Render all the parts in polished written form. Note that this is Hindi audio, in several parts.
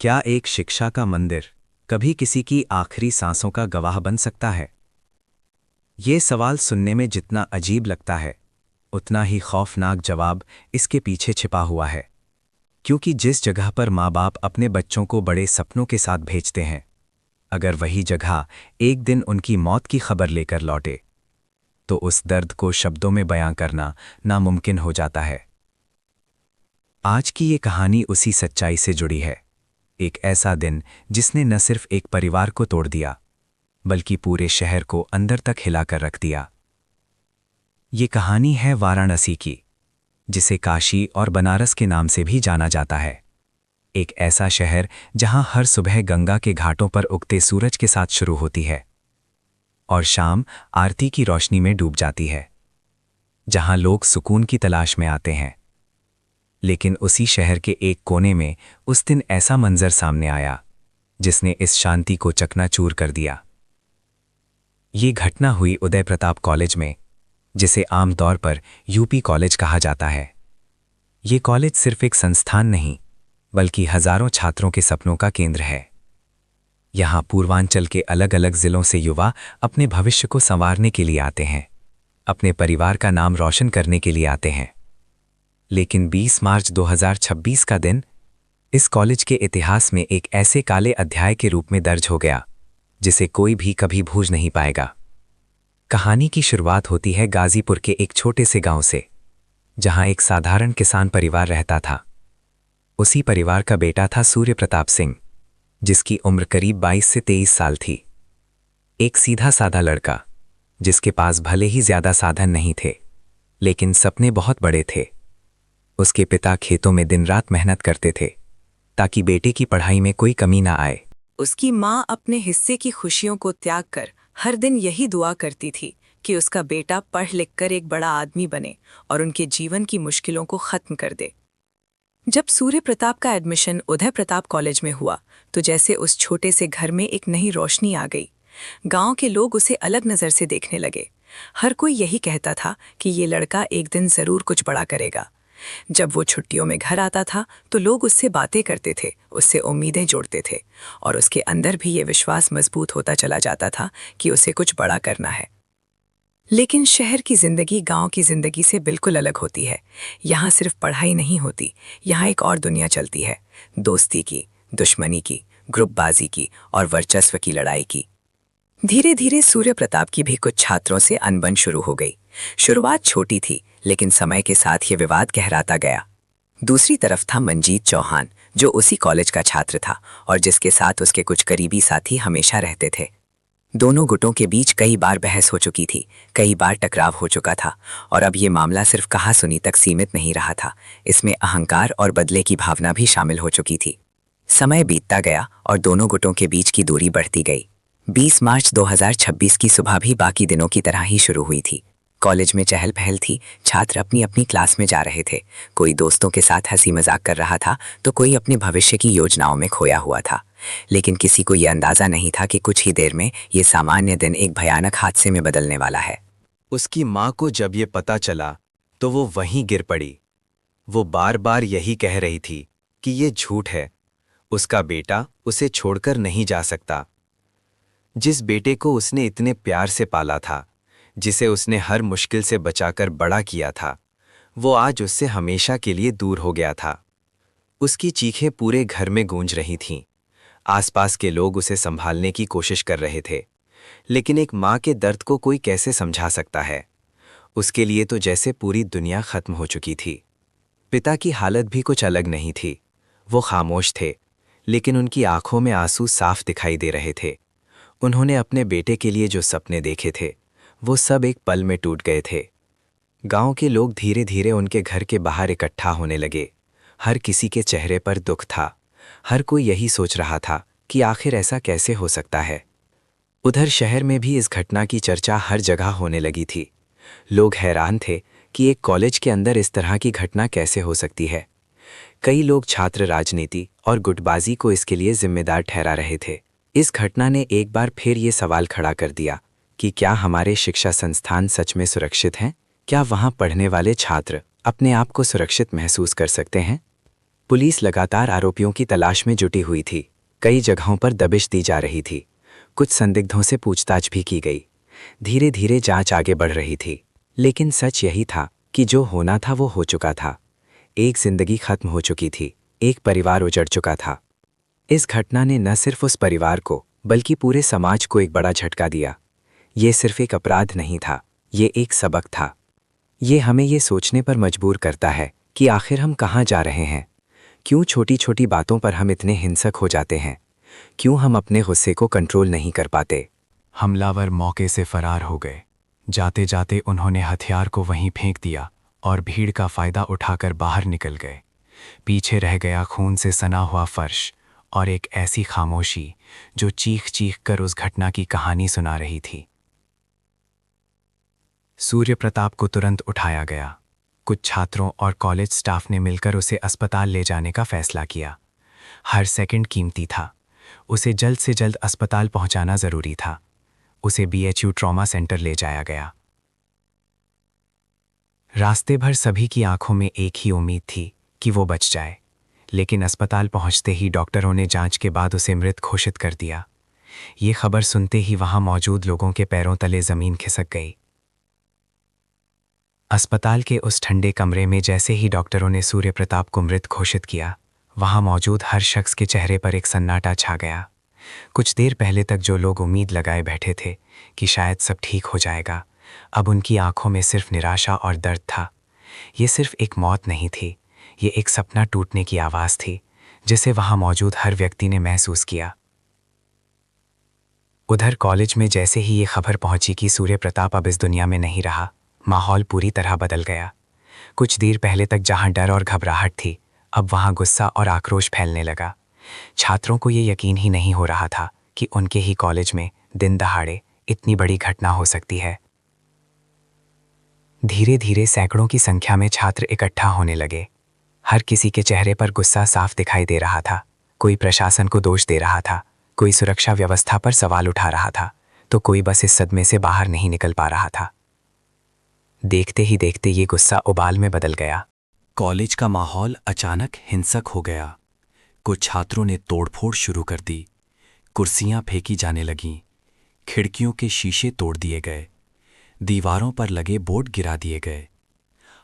क्या एक शिक्षा का मंदिर कभी किसी की आखिरी सांसों का गवाह बन सकता है? ये सवाल सुनने में जितना अजीब लगता है, उतना ही खौफनाक जवाब इसके पीछे छिपा हुआ है। क्योंकि जिस जगह पर माँ बाप अपने बच्चों को बड़े सपनों के साथ भेजते हैं, अगर वही जगह एक दिन उनकी मौत की खबर लेकर लौटे, तो उस दर्द को शब्दों में बयां करना नामुमकिन हो जाता है। आज की ये कहानी उसी सच्चाई से जुड़ी है। एक ऐसा दिन जिसने न सिर्फ एक परिवार को तोड़ दिया, बल्कि पूरे शहर को अंदर तक हिलाकर रख दिया। ये कहानी है वाराणसी की, जिसे काशी और बनारस के नाम से भी जाना जाता है। एक ऐसा शहर जहां हर सुबह गंगा के घाटों पर उगते सूरज के साथ शुरू होती है और शाम आरती की रोशनी में डूब जाती है। जहां लोग सुकून की तलाश में आते हैं। लेकिन उसी शहर के एक कोने में उस दिन ऐसा मंजर सामने आया जिसने इस शांति को चकनाचूर कर दिया। ये घटना हुई उदय प्रताप कॉलेज में, जिसे आमतौर पर यूपी कॉलेज कहा जाता है। ये कॉलेज सिर्फ एक संस्थान नहीं, बल्कि हजारों छात्रों के सपनों का केंद्र है। यहाँ पूर्वांचल के अलग अलग जिलों से युवा अपने भविष्य को संवारने के लिए आते हैं, अपने परिवार का नाम रोशन करने के लिए आते हैं। लेकिन 20 मार्च 2026 का दिन इस कॉलेज के इतिहास में एक ऐसे काले अध्याय के रूप में दर्ज हो गया जिसे कोई भी कभी भूल नहीं पाएगा। कहानी की शुरुआत होती है गाजीपुर के एक छोटे से गांव से, जहां एक साधारण किसान परिवार रहता था। उसी परिवार का बेटा था सूर्य प्रताप सिंह, जिसकी उम्र करीब 22 से 23 साल थी। एक सीधा साधा लड़का, जिसके पास भले ही ज्यादा साधन नहीं थे, लेकिन सपने बहुत बड़े थे। उसके पिता खेतों में दिन रात मेहनत करते थे ताकि बेटे की पढ़ाई में कोई कमी ना आए। उसकी माँ अपने हिस्से की खुशियों को त्याग कर हर दिन यही दुआ करती थी कि उसका बेटा पढ़ लिख कर एक बड़ा आदमी बने और उनके जीवन की मुश्किलों को खत्म कर दे। जब सूर्य प्रताप का एडमिशन उदय प्रताप कॉलेज में हुआ, तो जैसे उस छोटे से घर में एक नई रोशनी आ गई। गांव के लोग उसे अलग नज़र से देखने लगे। हर कोई यही कहता था कि ये लड़का एक दिन ज़रूर कुछ बड़ा करेगा। जब वो छुट्टियों में घर आता था, तो लोग उससे बातें करते थे, उससे उम्मीदें जोड़ते थे और उसके अंदर भी ये विश्वास मजबूत होता चला जाता था कि उसे कुछ बड़ा करना है। लेकिन शहर की जिंदगी गांव की जिंदगी से बिल्कुल अलग होती है। यहाँ सिर्फ पढ़ाई नहीं होती, यहाँ एक और दुनिया चलती है। दोस्ती की, दुश्मनी की, ग्रुपबाजी की और वर्चस्व की लड़ाई की। धीरे धीरे सूर्य प्रताप की भी कुछ छात्रों से अनबन शुरू हो गई। शुरुआत छोटी थी, लेकिन समय के साथ ये विवाद गहराता गया। दूसरी तरफ था मंजीत चौहान, जो उसी कॉलेज का छात्र था और जिसके साथ उसके कुछ करीबी साथी हमेशा रहते थे। दोनों गुटों के बीच कई बार बहस हो चुकी थी, कई बार टकराव हो चुका था और अब ये मामला सिर्फ कहा-सुनी तक सीमित नहीं रहा था। इसमें अहंकार और बदले की भावना भी शामिल हो चुकी थी। समय बीतता गया और दोनों गुटों के बीच की दूरी बढ़ती गई। 20 मार्च 2026 की सुबह भी बाकी दिनों की तरह ही शुरू हुई थी। कॉलेज में चहल पहल थी, छात्र अपनी अपनी क्लास में जा रहे थे। कोई दोस्तों के साथ हंसी मजाक कर रहा था, तो कोई अपने भविष्य की योजनाओं में खोया हुआ था। लेकिन किसी को यह अंदाजा नहीं था कि कुछ ही देर में ये सामान्य दिन एक भयानक हादसे में बदलने वाला है। उसकी माँ को जब ये पता चला, तो वो वहीं गिर पड़ी। वो बार बार यही कह रही थी कि ये झूठ है, उसका बेटा उसे छोड़कर नहीं जा सकता। जिस बेटे को उसने इतने प्यार से पाला था, जिसे उसने हर मुश्किल से बचाकर बड़ा किया था, वो आज उससे हमेशा के लिए दूर हो गया था। उसकी चीखें पूरे घर में गूंज रही थीं। आसपास के लोग उसे संभालने की कोशिश कर रहे थे, लेकिन एक माँ के दर्द को कोई कैसे समझा सकता है। उसके लिए तो जैसे पूरी दुनिया खत्म हो चुकी थी। पिता की हालत भी कुछ अलग नहीं थी। वो खामोश थे, लेकिन उनकी आंखों में आंसू साफ दिखाई दे रहे थे। उन्होंने अपने बेटे के लिए जो सपने देखे थे, वो सब एक पल में टूट गए थे। गांव के लोग धीरे धीरे उनके घर के बाहर इकट्ठा होने लगे। हर किसी के चेहरे पर दुख था। हर कोई यही सोच रहा था कि आखिर ऐसा कैसे हो सकता है। उधर शहर में भी इस घटना की चर्चा हर जगह होने लगी थी। लोग हैरान थे कि एक कॉलेज के अंदर इस तरह की घटना कैसे हो सकती है। कई लोग छात्र राजनीति और गुटबाजी को इसके लिए जिम्मेदार ठहरा रहे थे। इस घटना ने एक बार फिर ये सवाल खड़ा कर दिया कि क्या हमारे शिक्षा संस्थान सच में सुरक्षित हैं? क्या वहाँ पढ़ने वाले छात्र अपने आप को सुरक्षित महसूस कर सकते हैं? पुलिस लगातार आरोपियों की तलाश में जुटी हुई थी। कई जगहों पर दबिश दी जा रही थी। कुछ संदिग्धों से पूछताछ भी की गई। धीरे धीरे जांच आगे बढ़ रही थी। लेकिन सच यही था कि जो होना था वो हो चुका था। एक जिंदगी खत्म हो चुकी थी। एक परिवार उजड़ चुका था। इस घटना ने न सिर्फ उस परिवार को बल्कि पूरे समाज को एक बड़ा झटका दिया। ये सिर्फ एक अपराध नहीं था, ये एक सबक था। ये हमें ये सोचने पर मजबूर करता है कि आखिर हम कहाँ जा रहे हैं। क्यों छोटी छोटी बातों पर हम इतने हिंसक हो जाते हैं? क्यों हम अपने गुस्से को कंट्रोल नहीं कर पाते? हमलावर मौके से फरार हो गए। जाते जाते उन्होंने हथियार को वहीं फेंक दिया और भीड़ का फायदा उठाकर बाहर निकल गए। पीछे रह गया खून से सना हुआ फर्श और एक ऐसी खामोशी जो चीख चीख कर उस घटना की कहानी सुना रही थी। सूर्य प्रताप को तुरंत उठाया गया। कुछ छात्रों और कॉलेज स्टाफ ने मिलकर उसे अस्पताल ले जाने का फैसला किया। हर सेकंड कीमती था। उसे जल्द से जल्द अस्पताल पहुंचाना जरूरी था। उसे BHU ट्रॉमा सेंटर ले जाया गया। रास्ते भर सभी की आंखों में एक ही उम्मीद थी कि वो बच जाए, लेकिन अस्पताल पहुंचते ही डॉक्टरों ने जांच के बाद उसे मृत घोषित कर दिया। ये खबर सुनते ही वहां मौजूद लोगों के पैरों तले जमीन खिसक गई। अस्पताल के उस ठंडे कमरे में जैसे ही डॉक्टरों ने सूर्य प्रताप को मृत घोषित किया, वहां मौजूद हर शख्स के चेहरे पर एक सन्नाटा छा गया। कुछ देर पहले तक जो लोग उम्मीद लगाए बैठे थे कि शायद सब ठीक हो जाएगा, अब उनकी आंखों में सिर्फ निराशा और दर्द था। ये सिर्फ एक मौत नहीं थी, ये एक सपना टूटने की आवाज़ थी, जिसे वहां मौजूद हर व्यक्ति ने महसूस किया। उधर कॉलेज में जैसे ही ये खबर पहुंची कि सूर्य प्रताप अब इस दुनिया में नहीं रहा, माहौल पूरी तरह बदल गया। कुछ देर पहले तक जहां डर और घबराहट थी, अब वहां गुस्सा और आक्रोश फैलने लगा। छात्रों को ये यकीन ही नहीं हो रहा था कि उनके ही कॉलेज में दिन दहाड़े इतनी बड़ी घटना हो सकती है। धीरे धीरे सैकड़ों की संख्या में छात्र इकट्ठा होने लगे। हर किसी के चेहरे पर गुस्सा साफ दिखाई दे रहा था। कोई प्रशासन को दोष दे रहा था, कोई सुरक्षा व्यवस्था पर सवाल उठा रहा था, तो कोई बस इस सदमे से बाहर नहीं निकल पा रहा था। देखते ही देखते ये गुस्सा उबाल में बदल गया। कॉलेज का माहौल अचानक हिंसक हो गया। कुछ छात्रों ने तोड़फोड़ शुरू कर दी। कुर्सियां फेंकी जाने लगीं, खिड़कियों के शीशे तोड़ दिए गए, दीवारों पर लगे बोर्ड गिरा दिए गए।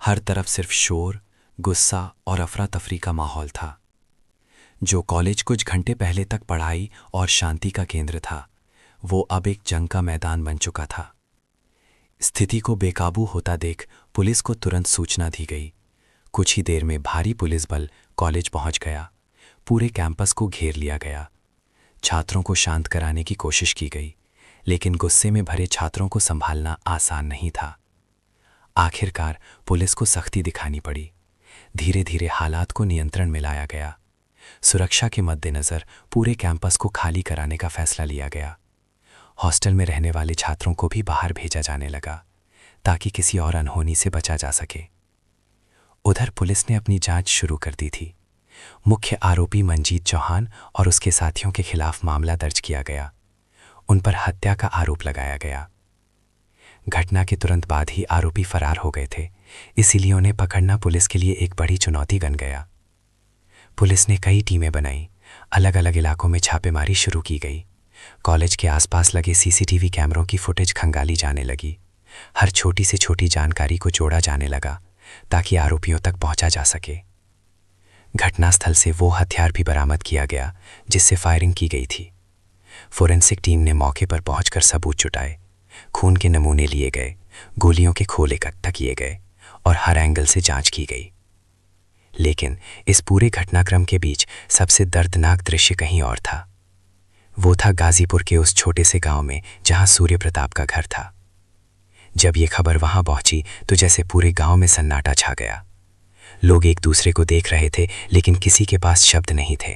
हर तरफ सिर्फ शोर, गुस्सा और अफरा तफरी का माहौल था। जो कॉलेज कुछ घंटे पहले तक पढ़ाई और शांति का केंद्र था, वो अब एक जंग का मैदान बन चुका था। स्थिति को बेकाबू होता देख पुलिस को तुरंत सूचना दी गई। कुछ ही देर में भारी पुलिस बल कॉलेज पहुंच गया। पूरे कैंपस को घेर लिया गया। छात्रों को शांत कराने की कोशिश की गई, लेकिन गुस्से में भरे छात्रों को संभालना आसान नहीं था। आखिरकार पुलिस को सख्ती दिखानी पड़ी। धीरे धीरे हालात को नियंत्रण में लाया गया। सुरक्षा के मद्देनज़र पूरे कैंपस को खाली कराने का फैसला लिया गया। हॉस्टल में रहने वाले छात्रों को भी बाहर भेजा जाने लगा, ताकि किसी और अनहोनी से बचा जा सके। उधर पुलिस ने अपनी जांच शुरू कर दी थी। मुख्य आरोपी मंजीत चौहान और उसके साथियों के खिलाफ मामला दर्ज किया गया। उन पर हत्या का आरोप लगाया गया। घटना के तुरंत बाद ही आरोपी फरार हो गए थे, इसीलिए उन्हें पकड़ना पुलिस के लिए एक बड़ी चुनौती बन गया। पुलिस ने कई टीमें बनाई, अलग अलग इलाकों में छापेमारी शुरू की गई। कॉलेज के आसपास लगे CCTV कैमरों की फुटेज खंगाली जाने लगी। हर छोटी से छोटी जानकारी को जोड़ा जाने लगा, ताकि आरोपियों तक पहुंचा जा सके। घटनास्थल से वो हथियार भी बरामद किया गया जिससे फायरिंग की गई थी। फोरेंसिक टीम ने मौके पर पहुंचकर सबूत जुटाए। खून के नमूने लिए गए, गोलियों के खोल इकट्ठा किए गए और हर एंगल से जांच की गई। लेकिन इस पूरे घटनाक्रम के बीच सबसे दर्दनाक दृश्य कहीं और था। वो था गाजीपुर के उस छोटे से गांव में जहां सूर्य प्रताप का घर था। जब ये खबर वहां पहुंची तो जैसे पूरे गांव में सन्नाटा छा गया। लोग एक दूसरे को देख रहे थे, लेकिन किसी के पास शब्द नहीं थे।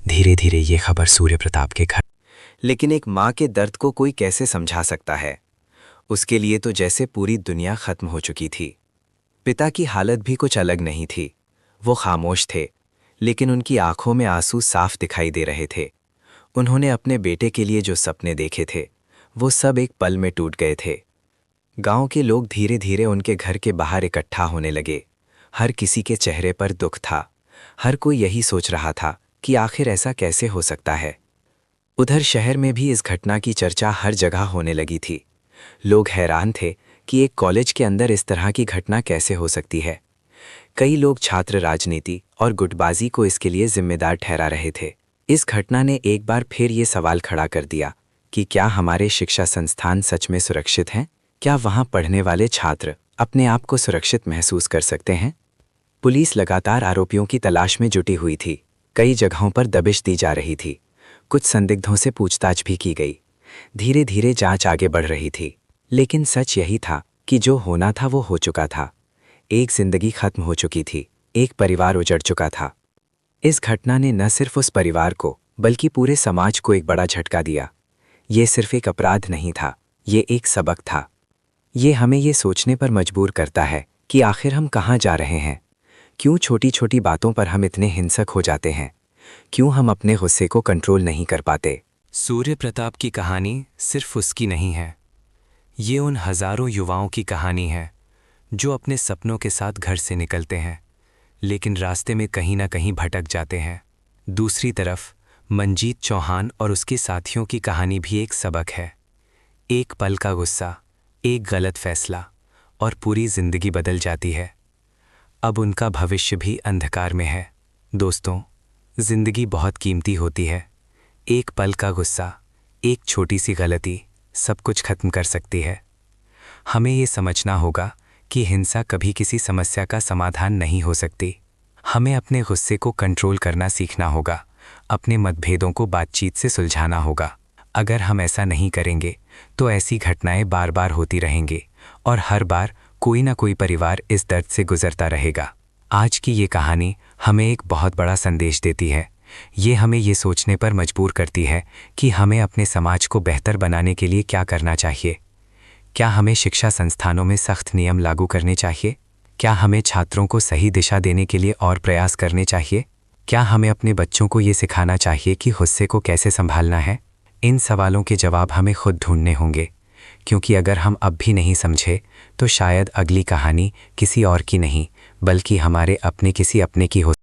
धीरे धीरे ये खबर सूर्य प्रताप के घर। लेकिन एक माँ के दर्द को कोई कैसे समझा सकता है? उसके लिए तो जैसे पूरी दुनिया खत्म हो चुकी थी। पिता की हालत भी कुछ अलग नहीं थी। वो खामोश थे, लेकिन उनकी आंखों में आंसू साफ दिखाई दे रहे थे। उन्होंने अपने बेटे के लिए जो सपने देखे थे, वो सब एक पल में टूट गए थे। गांव के लोग धीरे धीरे उनके घर के बाहर इकट्ठा होने लगे। हर किसी के चेहरे पर दुख था, हर कोई यही सोच रहा था कि आखिर ऐसा कैसे हो सकता है। उधर शहर में भी इस घटना की चर्चा हर जगह होने लगी थी। लोग हैरान थे कि एक कॉलेज के अंदर इस तरह की घटना कैसे हो सकती है। कई लोग छात्र राजनीति और गुटबाजी को इसके लिए जिम्मेदार ठहरा रहे थे। इस घटना ने एक बार फिर ये सवाल खड़ा कर दिया कि क्या हमारे शिक्षा संस्थान सच में सुरक्षित हैं? क्या वहाँ पढ़ने वाले छात्र अपने आप को सुरक्षित महसूस कर सकते हैं? पुलिस लगातार आरोपियों की तलाश में जुटी हुई थी। कई जगहों पर दबिश दी जा रही थी। कुछ संदिग्धों से पूछताछ भी की गई। धीरे धीरे जांच आगे बढ़ रही थी। लेकिन सच यही था कि जो होना था वो हो चुका था। एक जिंदगी खत्म हो चुकी थी। एक परिवार उजड़ चुका था। इस घटना ने न सिर्फ उस परिवार को बल्कि पूरे समाज को एक बड़ा झटका दिया। ये सिर्फ एक अपराध नहीं था, ये एक सबक था। ये हमें ये सोचने पर मजबूर करता है कि आखिर हम कहाँ जा रहे हैं। क्यों छोटी छोटी बातों पर हम इतने हिंसक हो जाते हैं? क्यों हम अपने गुस्से को कंट्रोल नहीं कर पाते? सूर्य प्रताप की कहानी सिर्फ उसकी नहीं है, ये उन हजारों युवाओं की कहानी है जो अपने सपनों के साथ घर से निकलते हैं लेकिन रास्ते में कहीं ना कहीं भटक जाते हैं। दूसरी तरफ मंजीत चौहान और उसके साथियों की कहानी भी एक सबक है। एक पल का गुस्सा, एक गलत फैसला और पूरी जिंदगी बदल जाती है। अब उनका भविष्य भी अंधकार में है। दोस्तों, जिंदगी बहुत कीमती होती है। एक पल का गुस्सा, एक छोटी सी गलती सब कुछ खत्म कर सकती है। हमें ये समझना होगा कि हिंसा कभी किसी समस्या का समाधान नहीं हो सकती। हमें अपने गुस्से को कंट्रोल करना सीखना होगा, अपने मतभेदों को बातचीत से सुलझाना होगा। अगर हम ऐसा नहीं करेंगे तो ऐसी घटनाएं बार बार होती रहेंगी और हर बार कोई ना कोई परिवार इस दर्द से गुजरता रहेगा। आज की ये कहानी हमें एक बहुत बड़ा संदेश देती है। ये हमें ये सोचने पर मजबूर करती है कि हमें अपने समाज को बेहतर बनाने के लिए क्या करना चाहिए। क्या हमें शिक्षा संस्थानों में सख्त नियम लागू करने चाहिए? क्या हमें छात्रों को सही दिशा देने के लिए और प्रयास करने चाहिए? क्या हमें अपने बच्चों को ये सिखाना चाहिए कि गुस्से को कैसे संभालना है? इन सवालों के जवाब हमें खुद ढूंढने होंगे, क्योंकि अगर हम अब भी नहीं समझे तो शायद अगली कहानी किसी और की नहीं बल्कि हमारे अपने किसी अपने की हो